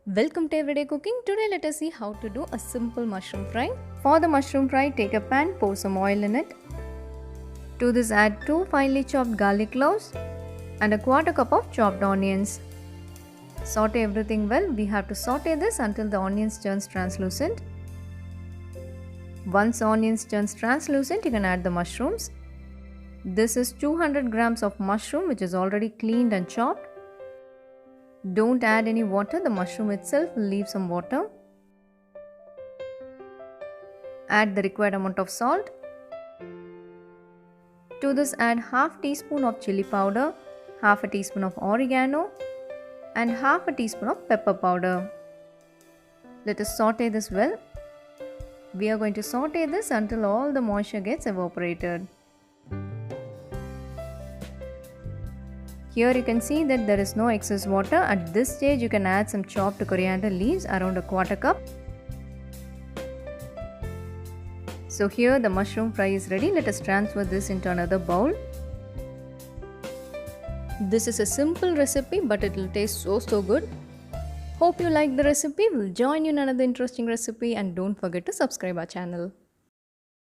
Welcome to Everyday Cooking. Today let us see how to do a simple mushroom fry. For the mushroom fry, take a pan, pour some oil in it. To this add 2 finely chopped garlic cloves and a quarter cup of chopped onions. Saute everything well. We have to saute this until the onions turns translucent. Once onions turns translucent, you can add the mushrooms. This is 200 grams of mushroom which is already cleaned and chopped. Don't add any water, the mushroom itself will leave some water. Add the required amount of salt. To this add half teaspoon of chili powder, half a teaspoon of oregano and half a teaspoon of pepper powder. Let us saute this well. We are going to saute this until all the moisture gets evaporated. Here you can see that there is no excess water. At this stage you can add some chopped coriander leaves, around a quarter cup. So here the mushroom fry is ready. Let us transfer this into another bowl. This is a simple recipe but it will taste so good. Hope you like the recipe. We'll join you in another interesting recipe and don't forget to subscribe our channel.